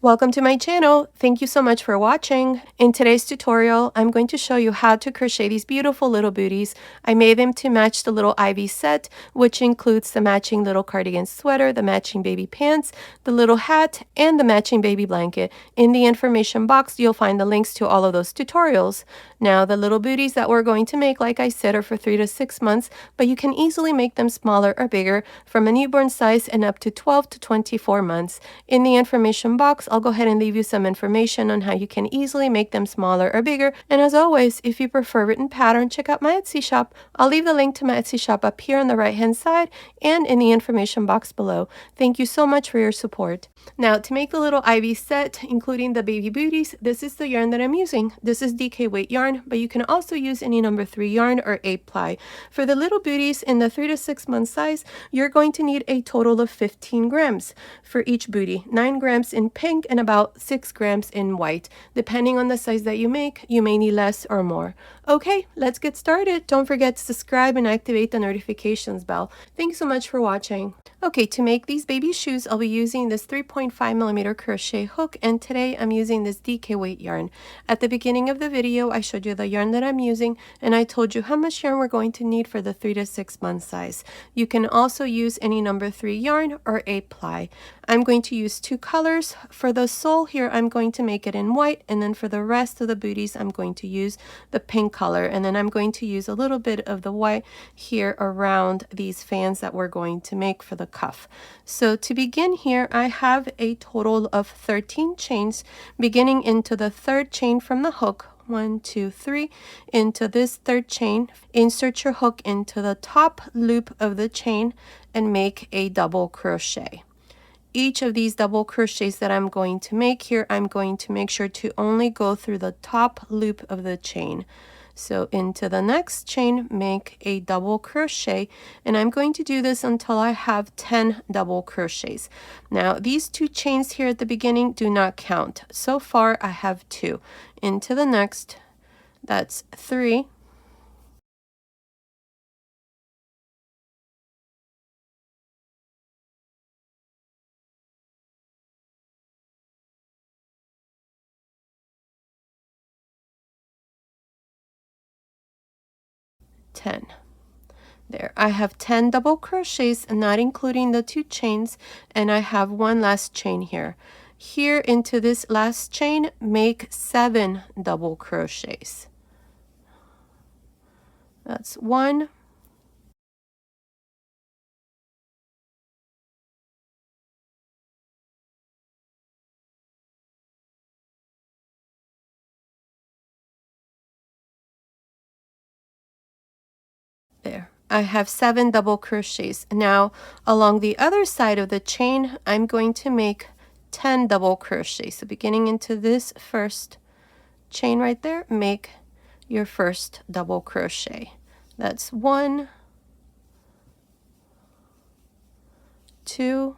Welcome to my channel. Thank you so much for watching. In today's tutorial, I'm going to show you how to crochet these beautiful little booties. I made them to match the little Ivy set, which includes the matching little cardigan sweater, the matching baby pants, the little hat, and the matching baby blanket. In the information box, you'll find the links to all of those tutorials. Now, the little booties that we're going to make, like I said, are for 3 to 6 months, but you can easily make them smaller or bigger from a newborn size and up to 12 to 24 months. In the information box, I'll go ahead and leave you some information on how you can easily make them smaller or bigger. And as always, if you prefer written pattern, check out my Etsy shop. I'll leave the link to my Etsy shop up here on the right hand side and in the information box below. Thank you so much for your support. Now, to make the little Ivy set, including the baby booties, this is the yarn that I'm using. This is DK weight yarn, but you can also use any number 3 yarn or 8 ply. For the little booties in the 3 to 6 month size, you're going to need a total of 15 grams for each booty, 9 grams in pink and about 6 grams in white. Depending on the size that you make, you may need less or more. Okay, let's get started. Don't forget to subscribe and activate the notifications bell. Thanks so much for watching. Okay, to make these baby shoes, I'll be using this 3.5mm crochet hook, and today I'm using this DK weight yarn. At the beginning of the video, I showed you the yarn that I'm using, and I told you how much yarn we're going to need for the 3 to 6 month size. You can also use any number 3 yarn or 8 ply. I'm going to use 2 colors. For the sole here, I'm going to make it in white, and then for the rest of the booties, I'm going to use the pink color, and then I'm going to use a little bit of the white here around these fans that we're going to make for the cuff. So to begin here, I have a total of 13 chains beginning into the 3rd chain from the hook. 1, 2, 3 into this 3rd chain. Insert your hook into the top loop of the chain and make a double crochet. Each of these double crochets that I'm going to make here, I'm going to make sure to only go through the top loop of the chain. So into the next chain, make a double crochet, and I'm going to do this until I have 10 double crochets. Now, these 2 chains here at the beginning do not count. So far, I have 2. Into the next, that's 3. There, I have 10 double crochets, not including the 2 chains, and I have 1 last chain here. Here into this last chain, make 7 double crochets. That's 1, there. I have 7 double crochets. Now, along the other side of the chain, I'm going to make 10 double crochets. So beginning into this first chain right there, make your first double crochet. That's 1, 2,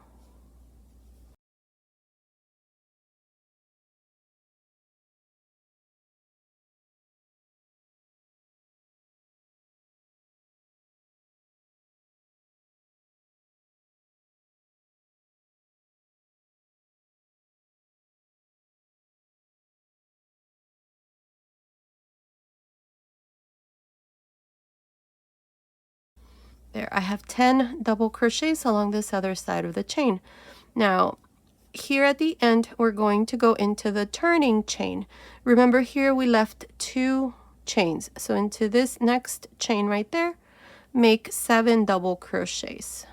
there. I have 10 double crochets along this other side of the chain. Now, here at the end, we're going to go into the turning chain. Remember, here we left 2 chains. So into this next chain right there, make 7 double crochets.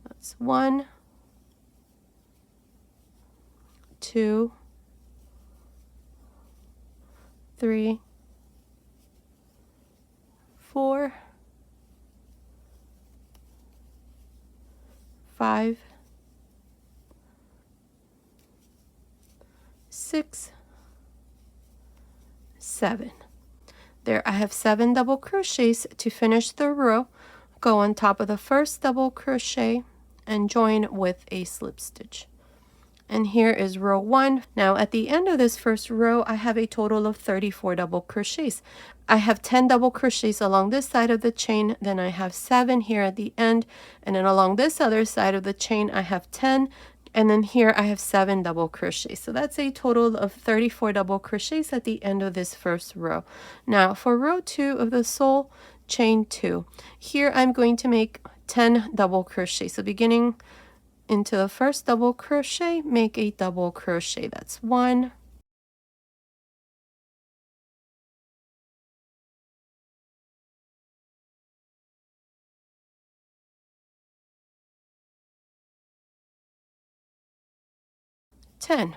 That's 1, 2, 3, 4, 5, 6, 7. There, I have 7 double crochets. To finish the row, go on top of the first double crochet and join with a slip stitch. and here is row 1. Now at the end of this first row, I have a total of 34 double crochets. I have 10 double crochets along this side of the chain, then I have 7 here at the end, and then along this other side of the chain I have 10, and then here I have 7 double crochets. So that's a total of 34 double crochets at the end of this first row. Now for row 2 of the sole, chain 2. Here I'm going to make 10 double crochets. So beginning into the first double crochet, make a double crochet. That's 1, 10.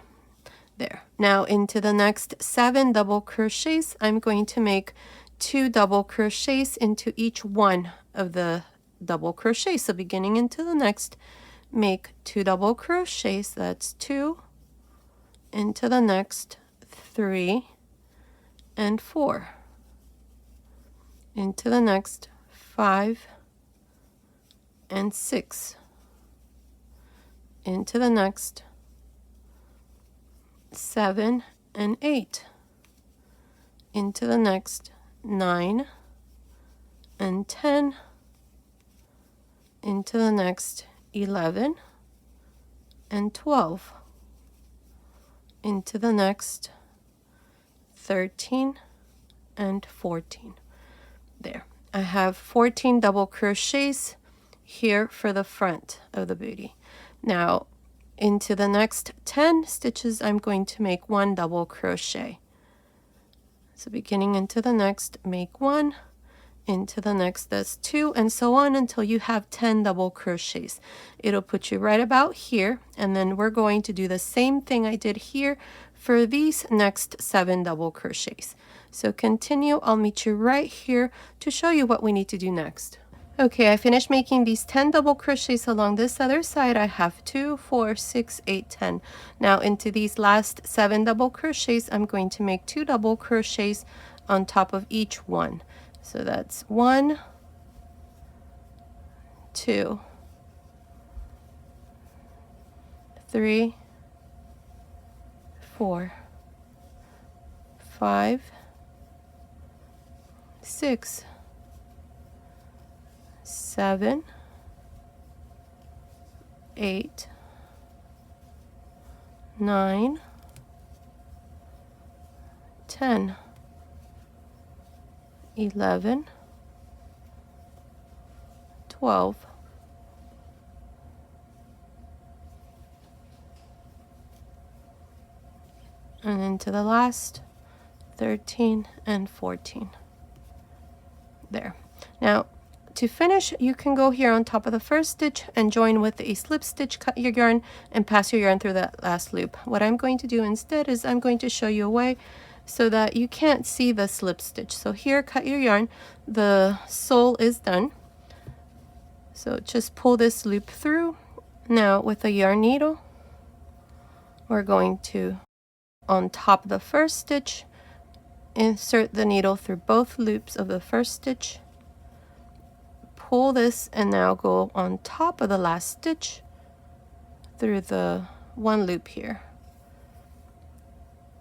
There. Now into the next 7 double crochets, I'm going to make 2 double crochets into each one of the double crochets. So beginning into the next, make 2 double crochets. That's 2. Into the next, 3 and 4. Into the next, 5 and 6. Into the next, 7 and 8. Into the next, 9 and 10. Into the next, 11 and 12. Into the next, 13 and 14. There. I have 14 double crochets here for the front of the booty. Now into the next 10 stitches, I'm going to make 1 double crochet. So beginning into the next, make 1, into the next, that's 2, and so on until you have 10 double crochets. It'll put you right about here, and then we're going to do the same thing I did here for these next 7 double crochets. So continue. I'll meet you right here to show you what we need to do next. Okay, I finished making these 10 double crochets along this other side. I have 2, 4, 6, 8, 10. Now into these last 7 double crochets, I'm going to make 2 double crochets on top of each one. So that's 1, 2, 3, 4, 5, 6, 7, 8, 9, 10, 11, 12, and into the last 13 and 14. There. Now to finish, you can go here on top of the first stitch and join with a slip stitch, cut your yarn, and pass your yarn through that last loop. What I'm going to do instead is I'm going to show you a way so that you can't see the slip stitch. So here, cut your yarn, the sole is done. So just pull this loop through. Now with a yarn needle, we're going to, on top of the first stitch, insert the needle through both loops of the first stitch, pull this, and now go on top of the last stitch through the one loop here.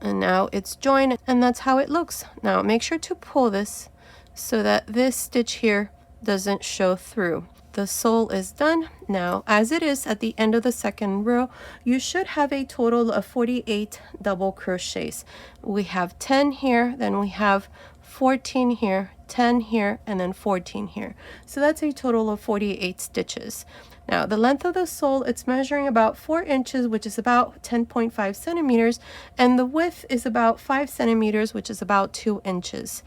And now it's joined, and that's how it looks. Now make sure to pull this so that this stitch here doesn't show through. The sole is done. Now, as it is at the end of the second row, you should have a total of 48 double crochets. We have 10 here, then we have 14 here, 10 here, and then 14 here. So that's a total of 48 stitches. Now, the length of the sole, it's measuring about 4 inches, which is about 10.5 centimeters, and the width is about 5 centimeters, which is about 2 inches.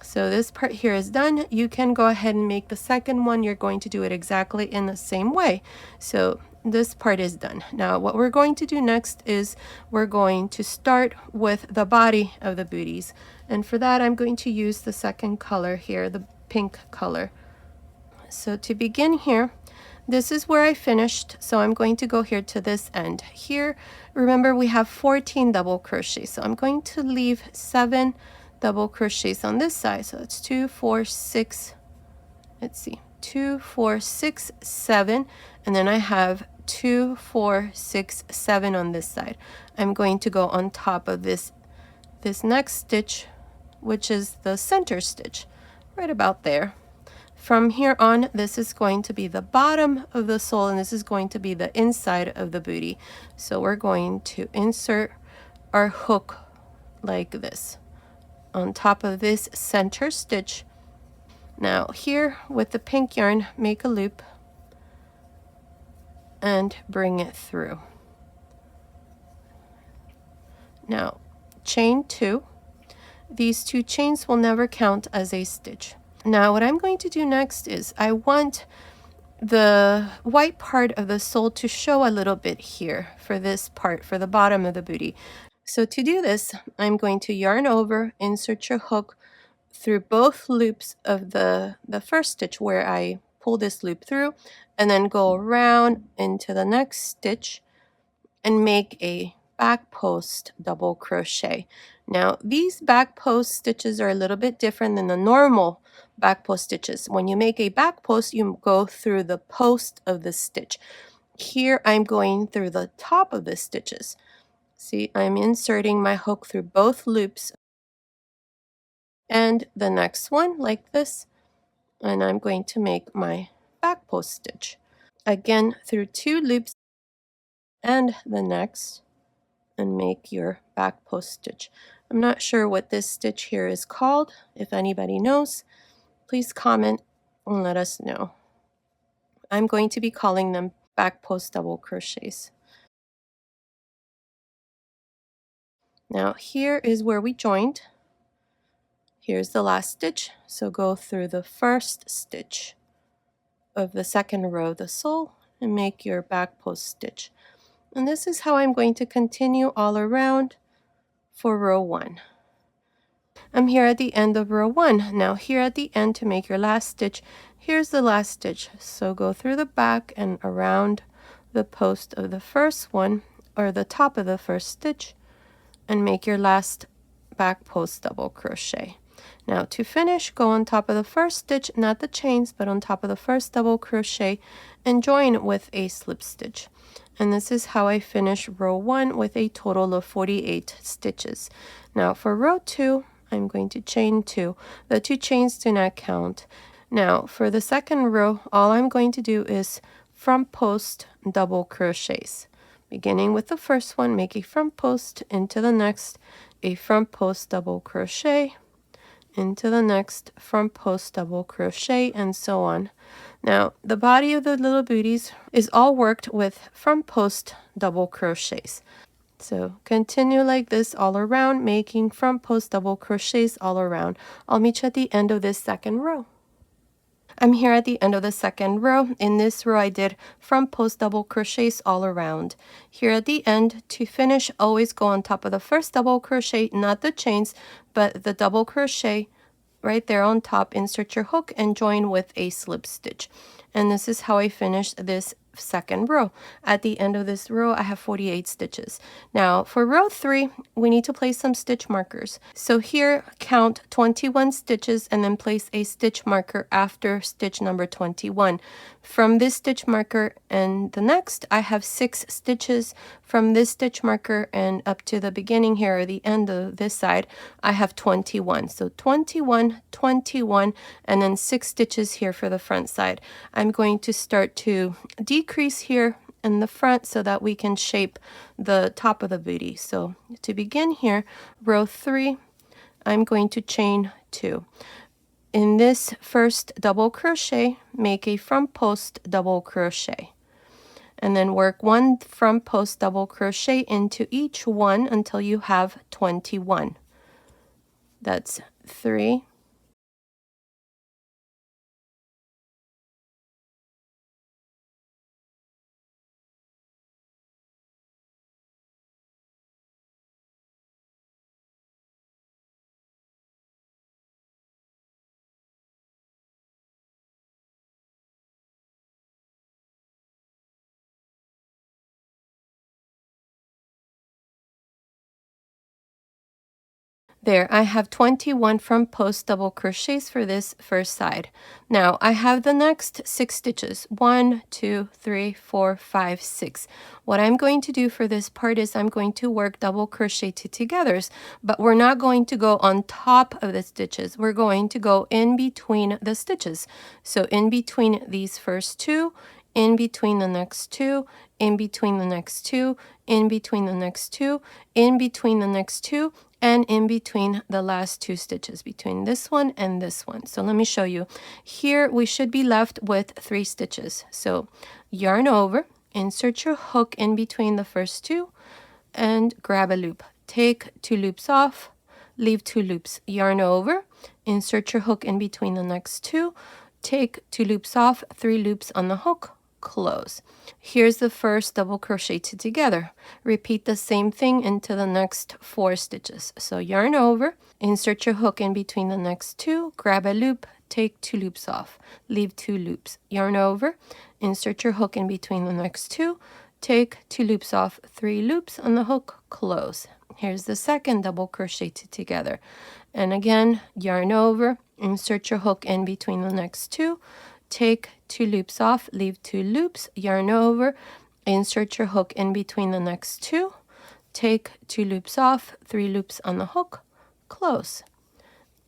So this part here is done. You can go ahead and make the second one. You're going to do it exactly in the same way. So this part is done. Now what we're going to do next is we're going to start with the body of the booties. And for that, I'm going to use the second color here, the pink color. So to begin here, this is where I finished. So I'm going to go here to this end. Here, remember we have 14 double crochets. So I'm going to leave 7 double crochets on this side. So it's 2, 4, 6, let's see, 2, 4, 6, 7, and then I have 2, 4, 6, 7 on this side. I'm going to go on top of this next stitch, which is the center stitch, right about there. From here on, this is going to be the bottom of the sole, and this is going to be the inside of the booty. So we're going to insert our hook like this on top of this center stitch. Now here with the pink yarn, make a loop and bring it through. Now chain 2. These 2 chains will never count as a stitch. Now what I'm going to do next is I want the white part of the sole to show a little bit here for this part, for the bottom of the booty. So to do this, I'm going to yarn over, insert your hook through both loops of the first stitch where I pull this loop through, and then go around into the next stitch and make a back post double crochet. Now these back post stitches are a little bit different than the normal back post stitches. When you make a back post, you go through the post of the stitch. Here I'm going through the top of the stitches. See, I'm inserting my hook through both loops and the next one like this, and I'm going to make my back post stitch again through 2 loops and the next, and make your back post stitch. I'm not sure what this stitch here is called. If anybody knows, please comment and let us know. I'm going to be calling them back post double crochets. Now here is where we joined. Here's the last stitch, so go through the first stitch of the second row of the sole and make your back post stitch. And this is how I'm going to continue all around for row 1. I'm here at the end of row 1. Now here at the end, to make your last stitch, here's the last stitch. So go through the back and around the post of the first one, or the top of the first stitch, and make your last back post double crochet. Now to finish, go on top of the first stitch, not the chains, but on top of the first double crochet, and join with a slip stitch. And this is how I finish row 1 with a total of 48 stitches. Now for row 2, I'm going to chain 2. The 2 chains do not count. Now for the second row, all I'm going to do is front post double crochets. Beginning with the first one, make a front post into the next, a front post double crochet, into the next front post double crochet, and so on. Now the body of the little booties is all worked with front post double crochets. So continue like this all around, making front post double crochets all around. I'll meet you at the end of this second row. I'm here at the end of the second row. In this row I did front post double crochets all around. Here at the end, to finish, always go on top of the first double crochet, not the chains, but the double crochet right there on top. Insert your hook and join with a slip stitch. And this is how I finished this second row. At the end of this row, I have 48 stitches. Now for row 3, we need to place some stitch markers. So here, count 21 stitches and then place a stitch marker after stitch number 21. From this stitch marker and the next, I have 6 stitches. From this stitch marker and up to the beginning here, or the end of this side, I have 21. So 21, 21, and then 6 stitches here for the front side. I'm going to start to decrease here in the front so that we can shape the top of the booty. So to begin here, row 3, I'm going to chain 2. In this first double crochet, make a front post double crochet, and then work 1 front post double crochet into each one until you have 21. That's 3, There, I have 21 front post double crochets for this first side. Now I have the next 6 stitches. 1, 2, 3, 4, 5, 6. What I'm going to do for this part is I'm going to work double crochet to togethers, but we're not going to go on top of the stitches. We're going to go in between the stitches. So in between these first 2, in between the next 2, in between the next 2, in between the next 2, in between the next 2, and in between the last 2 stitches, between this one and this one. So let me show you. Here we should be left with 3 stitches. So yarn over, insert your hook in between the first 2, and grab a loop. Take 2 loops off, leave 2 loops. Yarn over, insert your hook in between the next 2, take 2 loops off, 3 loops on the hook, close. Here's the first double crochet together. Repeat the same thing into the next 4 stitches. So yarn over, insert your hook in between the next 2, grab a loop, take 2 loops off, leave 2 loops. Yarn over, insert your hook in between the next 2, take 2 loops off, 3 loops on the hook, close. Here's the second double crochet together. And again, yarn over, insert your hook in between the next 2, take 2 loops off, leave 2 loops, yarn over, insert your hook in between the next 2, take 2 loops off, 3 loops on the hook, close.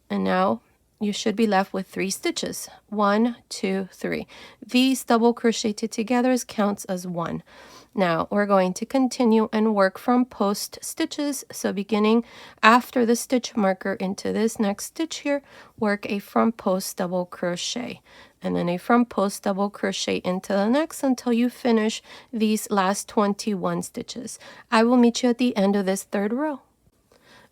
And now you should be left with 3 stitches. 1, 2, 3. These double crocheted together counts as 1. Now we're going to continue and work from post stitches. So beginning after the stitch marker into this next stitch here, work a front post double crochet, and then a front post double crochet into the next until you finish these last 21 stitches. I will meet you at the end of this 3rd row.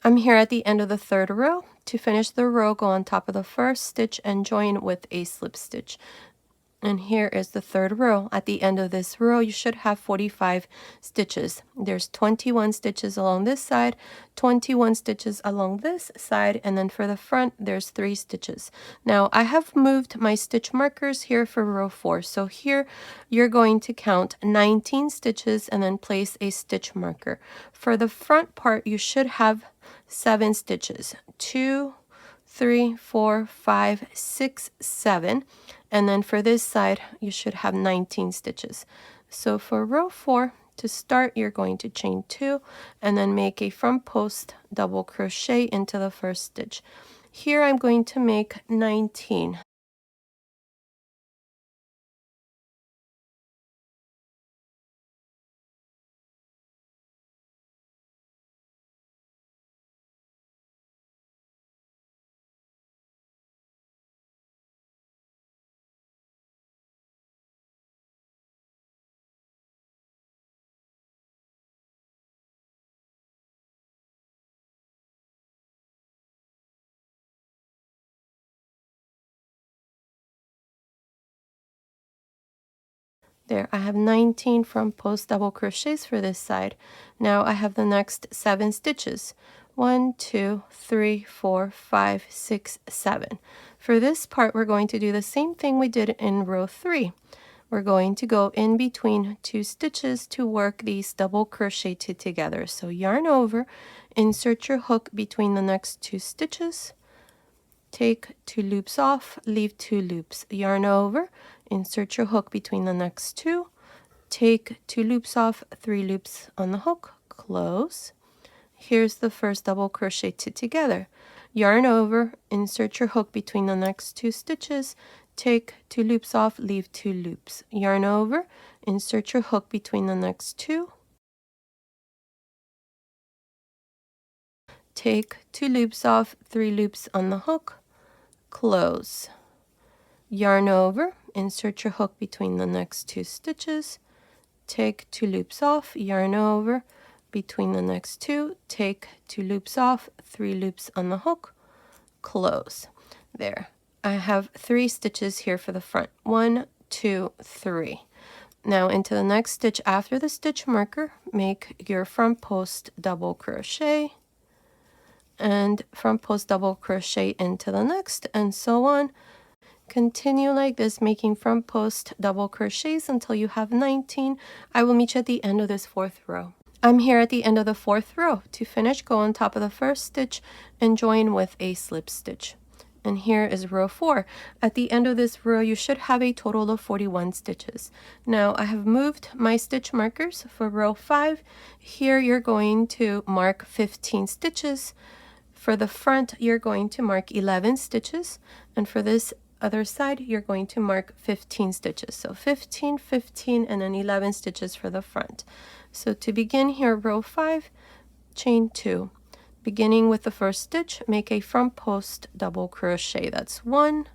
I'm here at the end of the 3rd row. To finish the row, go on top of the first stitch and join with a slip stitch. And here is the 3rd row. At the end of this row, you should have 45 stitches. There's 21 stitches along this side, 21 stitches along this side, and then for the front, there's 3 stitches. Now, I have moved my stitch markers here for row 4. So here, you're going to count 19 stitches and then place a stitch marker. For the front part, you should have 7 stitches. 2, 3, 4, 5, 6, 7. And then for this side, you should have 19 stitches. So for row 4, to start, you're going to chain 2 and then make a front post double crochet into the first stitch. Here I'm going to make 19. There, I have 19 front post double crochets for this side. Now I have the next 7 stitches. 1, 2, 3, 4, 5, 6, 7. For this part, we're going to do the same thing we did in row 3. We're going to go in between 2 stitches to work these double crochet together. So yarn over, insert your hook between the next 2 stitches, take 2 loops off, leave 2 loops, yarn over, insert your hook between the next 2, take 2 loops off, 3 loops on the hook, close. Here's the first double crochet together. Yarn over, insert your hook between the next 2 stitches, take 2 loops off, leave 2 loops, yarn over, insert your hook between the next 2, take 2 loops off, 3 loops on the hook, close. Yarn over, insert your hook between the next 2 stitches, take 2 loops off, yarn over, between the next 2, take 2 loops off, 3 loops on the hook, close. There. I have 3 stitches here for the front. 1, 2, 3. Now into the next stitch after the stitch marker, make your front post double crochet and front post double crochet into the next, and so on. Continue like this, making front post double crochets until you have 19. I will meet you at the end of this 4th row. I'm here at the end of the 4th row. To finish, go on top of the first stitch and join with a slip stitch. And here is row 4. At the end of this row, you should have a total of 41 stitches. Now, I have moved my stitch markers for row 5. Here, you're going to mark 15 stitches. For the front, you're going to mark 11 stitches. And for this other side, you're going to mark 15 stitches. So 15, 15, and then 11 stitches for the front. So to begin here, row 5, chain 2. Beginning with the first stitch, make a front post double crochet. That's 1,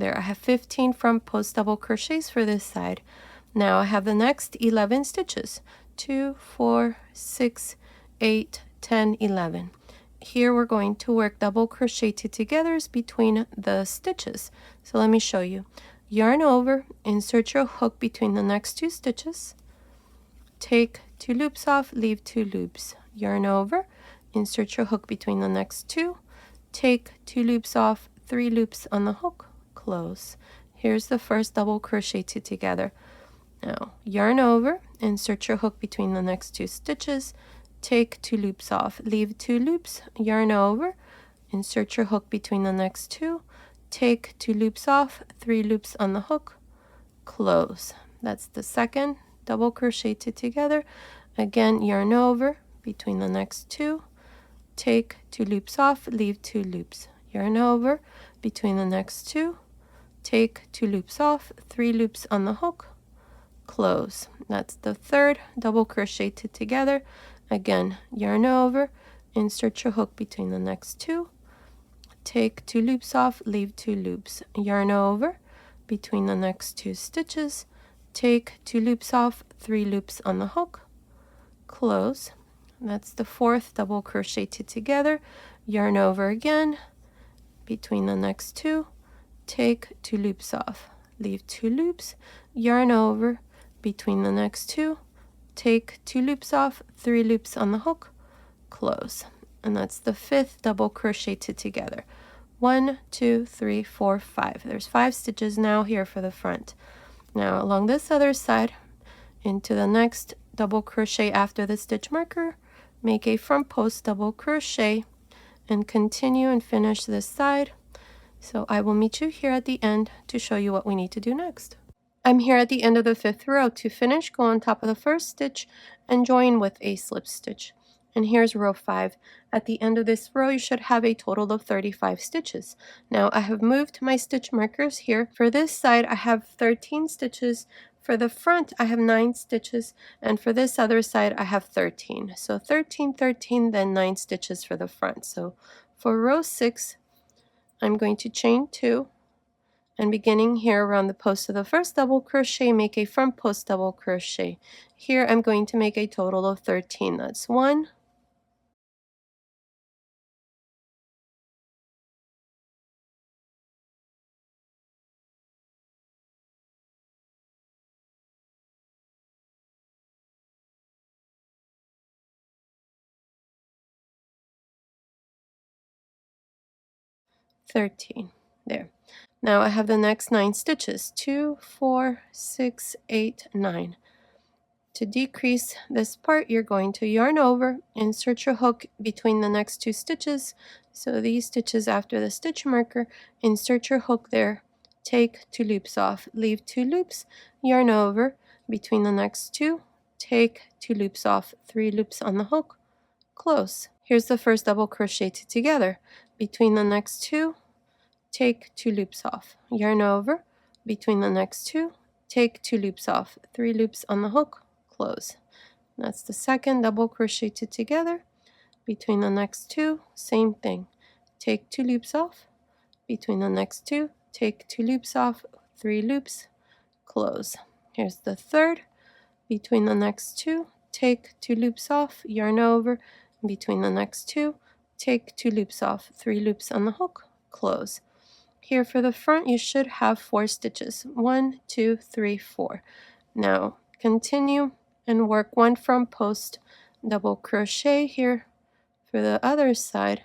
there. I have 15 front post double crochets for this side. Now I have the next 11 stitches. 2, 4, 6, 8, 10, 11. Here we're going to work double crochet togethers between the stitches. So let me show you. Yarn over, insert your hook between the next 2 stitches. Take 2 loops off, leave 2 loops. Yarn over, insert your hook between the next 2. Take 2 loops off, 3 loops on the hook, close. Here's the first double crochet together. Now yarn over, insert your hook between the next 2 stitches, take 2 loops off, leave 2 loops, yarn over, insert your hook between the next 2, take 2 loops off, 3 loops on the hook, close. That's the second double crochet together. Again, yarn over between the next 2, take 2 loops off, leave 2 loops, yarn over between the next 2, take 2 loops off, 3 loops on the hook, close. That's the third double crochet together. Again, yarn over, insert your hook between the next 2, take 2 loops off, leave 2 loops, yarn over between the next 2 stitches, take 2 loops off, 3 loops on the hook, close. That's the fourth double crochet together. Yarn over again between the next 2, take 2 loops off, leave 2 loops, yarn over between the next 2, take 2 loops off, 3 loops on the hook, close. And that's the fifth double crochet together. 1, 2, 3, 4, 5. There's 5 stitches now here for the front. Now along this other side, into the next double crochet after the stitch marker, make a front post double crochet and continue and finish this side. So I will meet you here at the end to show you what we need to do next. I'm here at the end of the 5th row. To finish, go on top of the first stitch and join with a slip stitch. And here's row 5. At the end of this row, you should have a total of 35 stitches. Now I have moved my stitch markers here. For this side, I have 13 stitches. For the front, I have 9 stitches. And for this other side, I have 13. So 13, 13, then 9 stitches for the front. So for row 6, I'm going to chain 2. And beginning here around the post of the first double crochet, make a front post double crochet. Here I'm going to make a total of 13. That's 1, 13. There. Now I have the next 9 stitches. 2, 4, 6, 8, 9. To decrease this part, you're going to yarn over, insert your hook between the next 2 stitches. So these stitches after the stitch marker, insert your hook there, take 2 loops off, leave 2 loops, yarn over between the next 2, take 2 loops off, 3 loops on the hook, close. Here's the first double crochet together. Between the next 2, take 2 loops off, yarn over between the next 2, take 2 loops off, 3 loops on the hook, close. That's the second double crochet together. Between the next 2, same thing, take 2 loops off, between the next 2, take 2 loops off, 3 loops, close. Here's the third. Between the next 2, take 2 loops off, yarn over, between the next 2, take 2 loops off, 3 loops on the hook, close. Here for the front, you should have 4 stitches. 1, 2, 3, 4. Now continue and work one front post, double crochet here for the other side.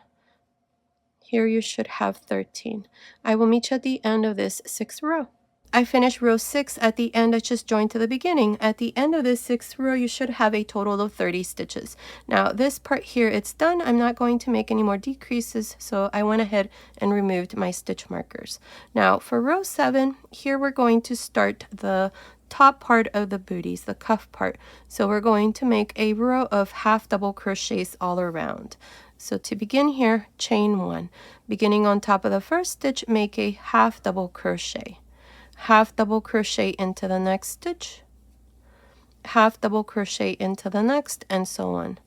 Here you should have 13. I will meet you at the end of this 6th row. I finished row 6 at the end. I just joined to the beginning. At the end of this 6th row, you should have a total of 30 stitches. Now this part here, it's done. I'm not going to make any more decreases, so I went ahead and removed my stitch markers. Now for row 7, here we're going to start the top part of the booties, the cuff part. So we're going to make a row of half double crochets all around. So to begin here, chain 1. Beginning on top of the first stitch, make a half double crochet. Half double crochet into the next stitch, half double crochet into the next, and so on.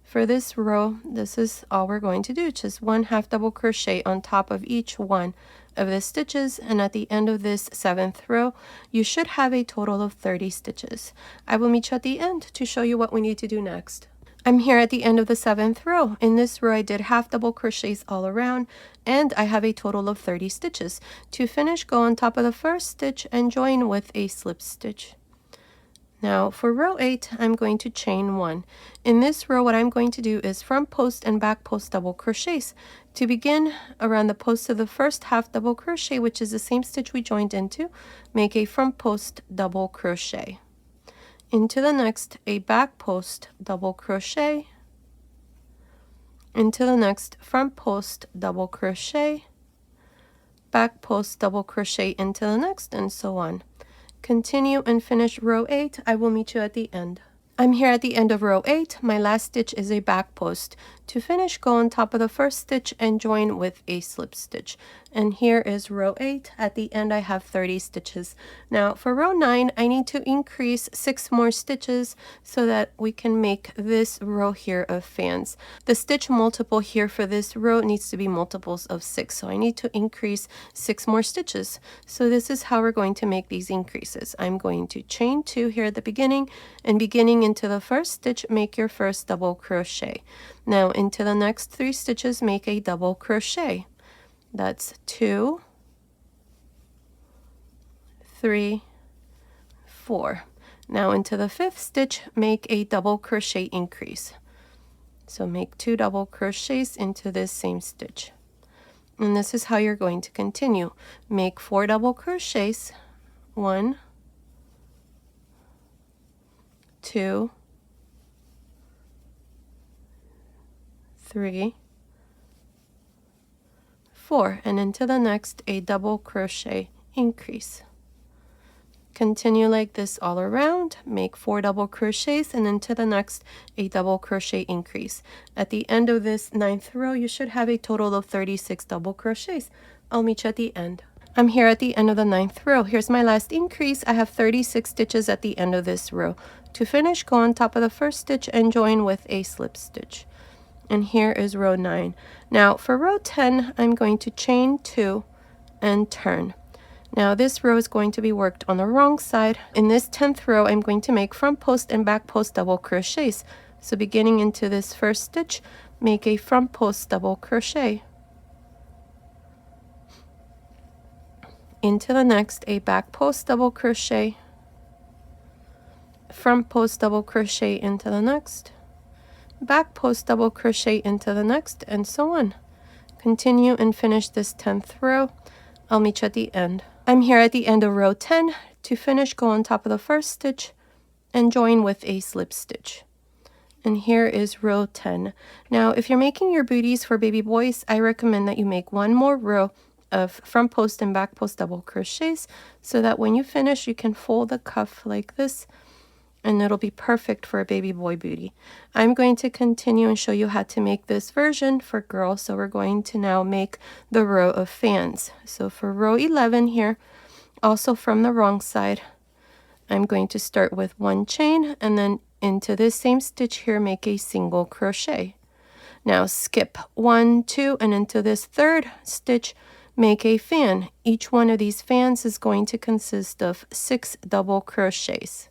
For this row, this is all we're going to do, just one half double crochet on top of each one of the stitches, and at the end of this 7th row, you should have a total of 30 stitches. I will meet you at the end to show you what we need to do next. I'm here at the end of the 7th row. In this row, I did half double crochets all around, and I have a total of 30 stitches. To finish, go on top of the first stitch and join with a slip stitch. Now for row 8, I'm going to chain 1. In this row, what I'm going to do is front post and back post double crochets. To begin, around the post of the first half double crochet, which is the same stitch we joined into, make a front post double crochet. Into the next, a back post double crochet, into the next front post double crochet, back post double crochet into the next, and so on. Continue and finish row 8. I will meet you at the end. I'm here at the end of row 8. My last stitch is a back post. To finish, go on top of the first stitch and join with a slip stitch. And here is row 8. At the end, I have 30 stitches. Now for row 9, I need to increase 6 more stitches so that we can make this row here of fans. The stitch multiple here for this row needs to be multiples of 6. So I need to increase 6 more stitches. So this is how we're going to make these increases. I'm going to chain 2 here at the beginning, and beginning into the first stitch, make your first double crochet. Now into the next 3 stitches, make a double crochet. That's 2, 3, 4. Now into the 5th stitch, make a double crochet increase. So make 2 double crochets into this same stitch. And this is how you're going to continue. Make 4 double crochets. 1, 2, 3, 4, and into the next a double crochet increase. Continue like this all around. Make 4 double crochets, and into the next a double crochet increase. At the end of this 9th row, you should have a total of 36 double crochets. I'll meet you at the end. I'm here at the end of the 9th row. Here's my last increase. I have 36 stitches at the end of this row. To finish, go on top of the first stitch and join with a slip stitch. And here is row 9. Now for row 10, I'm going to chain 2 and turn. Now this row is going to be worked on the wrong side. In this 10th row, I'm going to make front post and back post double crochets. So beginning into this first stitch, make a front post double crochet. Into the next, a back post double crochet, front post double crochet into the next, back post double crochet into the next, and so on. Continue and finish this 10th row. I'll meet you at the end. I'm here at the end of row 10. To finish, go on top of the first stitch and join with a slip stitch. And here is row 10. Now, if you're making your booties for baby boys, I recommend that you make one more row of front post and back post double crochets so that when you finish, you can fold the cuff like this, and it'll be perfect for a baby boy booty. I'm going to continue and show you how to make this version for girls. So we're going to now make the row of fans. So for row 11 here, also from the wrong side, I'm going to start with 1 chain, and then into this same stitch here, make a single crochet. Now skip 1, 2, and into this 3rd stitch, make a fan. Each one of these fans is going to consist of 6 double crochets.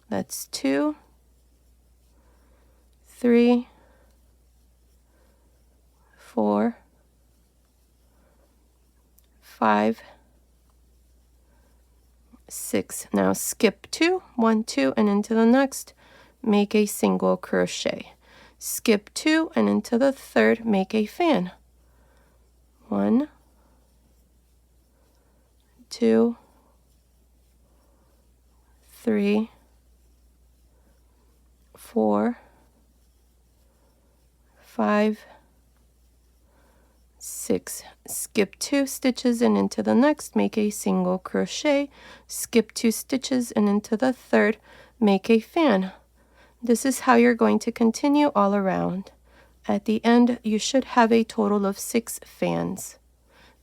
That's 2, 3, 4, 5, 6. Now skip 2, 1, 2, and into the next, make a single crochet. Skip 2 and into the third, make a fan. 1, 2, 3, 4, 5, 6. Skip 2 stitches and into the next, make a single crochet. Skip 2 stitches and into the third, make a fan. This is how you're going to continue all around. At the end, you should have a total of 6 fans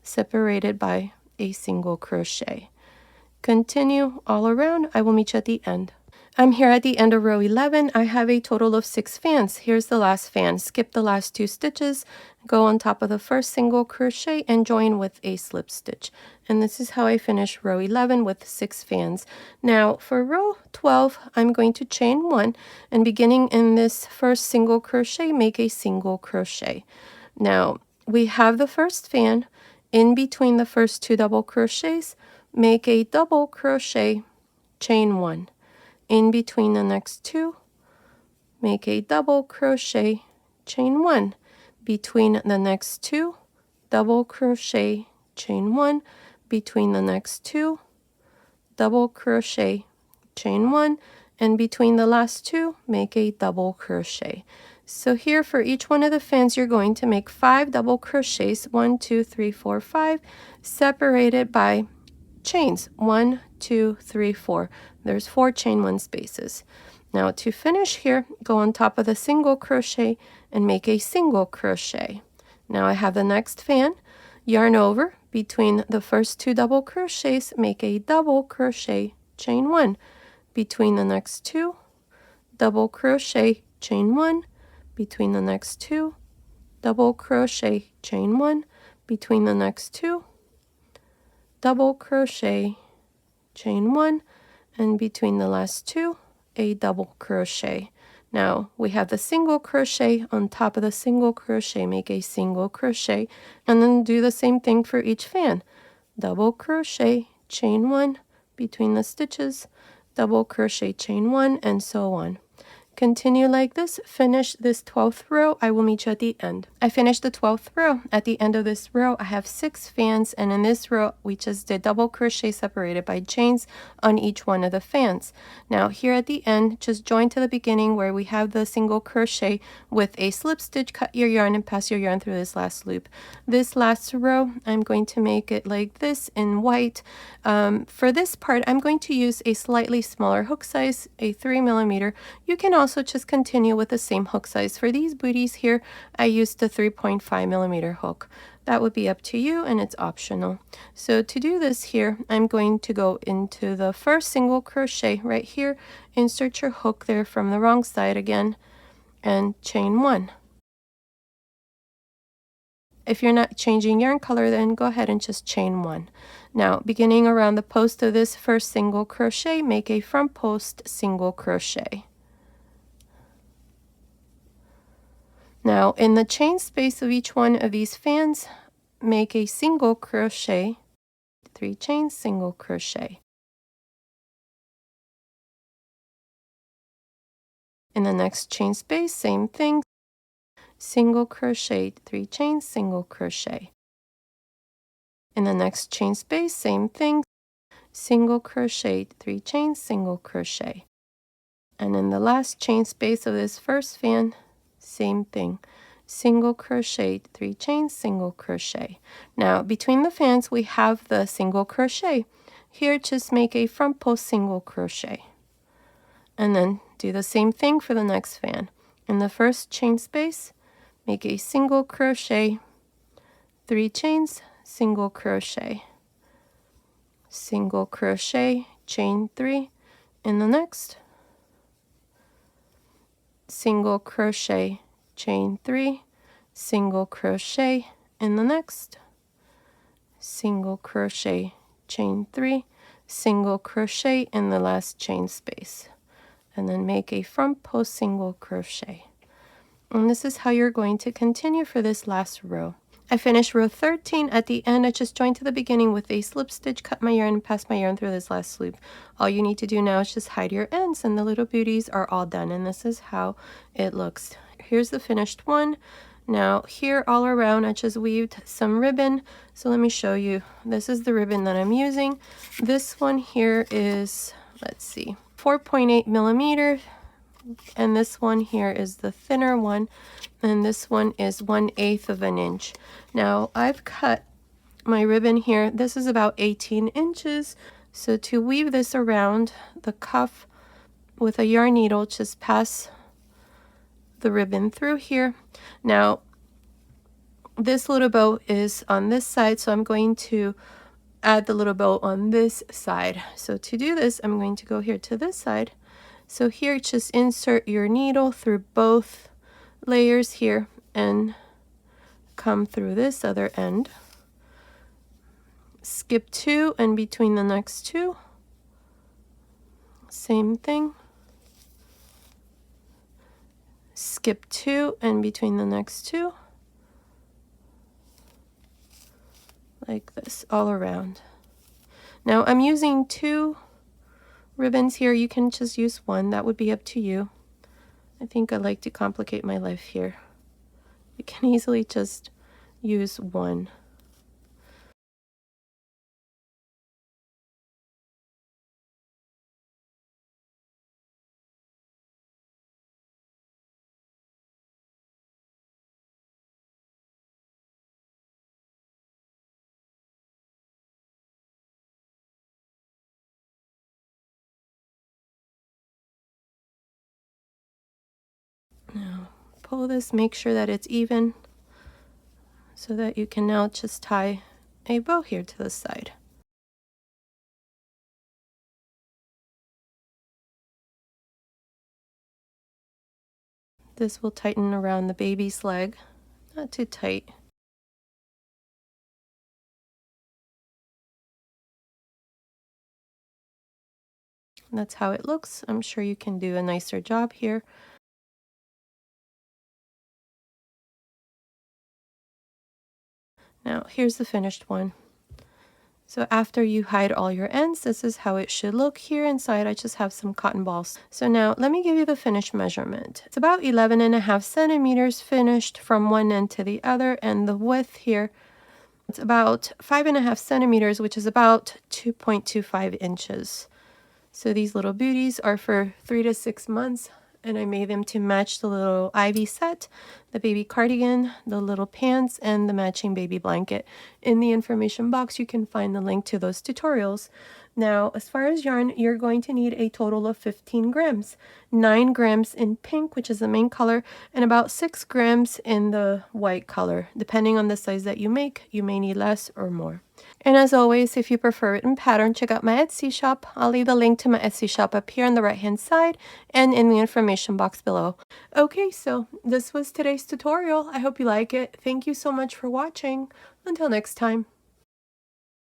separated by a single crochet. Continue all around. I will meet you at the end. I'm here at the end of row 11. I have a total of 6 fans. Here's the last fan. Skip the last 2 stitches, go on top of the first single crochet and join with a slip stitch. And this is how I finish row 11 with 6 fans. Now for row 12, I'm going to chain 1 and beginning in this first single crochet, make a single crochet. Now we have the first fan. In between the first 2 double crochets, make a double crochet, chain 1. In between the next 2, make a double crochet, chain 1. Between the next 2, double crochet, chain 1. Between the next 2, double crochet, chain 1. And between the last 2, make a double crochet. So here for each one of the fans, you're going to make 5 double crochets, 1, 2, 3, 4, 5, separated by chains, 1, 2, 3, 4. There's 4 chain 1 spaces. Now to finish here, go on top of the single crochet and make a single crochet. Now I have the next fan, yarn over, between the first 2 double crochets, make a double crochet, chain 1. Between the next 2, double crochet, chain 1. Between the next 2, double crochet, chain 1. Between the next 2, double crochet, chain 1, and between the last 2, a double crochet. Now we have the single crochet on top of the single crochet, make a single crochet, and then do the same thing for each fan. Double crochet, chain 1 between the stitches, double crochet, chain 1, and so on. Continue like this, finish this 12th row. I will meet you at the end. I finished the 12th row. At the end of this row, I have 6 fans, and in this row, we just did double crochet separated by chains on each one of the fans. Now here at the end, just join to the beginning where we have the single crochet with a slip stitch, cut your yarn and pass your yarn through this last loop. This last row, I'm going to make it like this in white. For this part, I'm going to use a slightly smaller hook size, a 3mm. You can also just continue with the same hook size. For these booties here, I used the 3.5mm hook. That would be up to you and it's optional. So to do this here, I'm going to go into the first single crochet right here, insert your hook there from the wrong side again, and chain 1. If you're not changing yarn color, then go ahead and just chain 1. Now, beginning around the post of this first single crochet, make a front post single crochet. Now, in the chain space of each one of these fans, make a single crochet, 3 chains, single crochet. In the next chain space, same thing, single crochet, 3 chains, single crochet. In the next chain space, same thing, single crochet, 3 chains, single crochet. And in the last chain space of this first fan, same thing, single crochet, 3 chains, single crochet. Now between the fans we have the single crochet. Here just make a front post single crochet and then do the same thing for the next fan. In the first chain space, make a single crochet, 3 chains, single crochet, single crochet, chain 3. In the next, single crochet, chain 3, single crochet. In the next, single crochet, chain 3, single crochet in the last chain space, and then make a front post single crochet. And this is how you're going to continue for this last row. I finished row 13. At the end, I just joined to the beginning with a slip stitch, cut my yarn, and passed my yarn through this last loop. All you need to do now is just hide your ends, and the little booties are all done, and this is how it looks. Here's the finished one. Now here all around I just weaved some ribbon, so let me show you. This is the ribbon that I'm using. This one here is, let's see, 4.8 millimeters, and this one here is the thinner one, and this one is 1/8 of an inch. Now I've cut my ribbon here. This is about 18 inches. So to weave this around the cuff with a yarn needle, just pass the ribbon through here. Now this little bow is on this side, so I'm going to add the little bow on this side. So to do this, I'm going to go here to this side. So here, just insert your needle through both layers here and come through this other end. Skip 2, and between the next 2, same thing. Skip 2, and between the next 2, like this all around. Now I'm using 2 ribbons here. You can just use 1, that would be up to you. I think I like to complicate my life here. You can easily just use 1. Now pull this, make sure that it's even, so that you can now just tie a bow here to the side. This will tighten around the baby's leg, not too tight. That's how it looks. I'm sure you can do a nicer job here. Now here's the finished one. So after you hide all your ends, this is how it should look. Here inside I just have some cotton balls. So now let me give you the finished measurement. It's about 11.5 centimeters finished from one end to the other, and the width here, it's about 5.5 centimeters, which is about 2.25 inches. So these little booties are for 3 to 6 months, and I made them to match the little Ivy set, the baby cardigan, the little pants, and the matching baby blanket. In the information box, you can find the link to those tutorials. Now, as far as yarn, you're going to need a total of 15 grams. 9 grams in pink, which is the main color, and about 6 grams in the white color. Depending on the size that you make, you may need less or more. And as always, if you prefer it in pattern, check out my Etsy shop. I'll leave the link to my Etsy shop up here on the right hand side and in the information box below. Okay, so this was today's tutorial. I hope you like it. Thank you so much for watching. Until next time.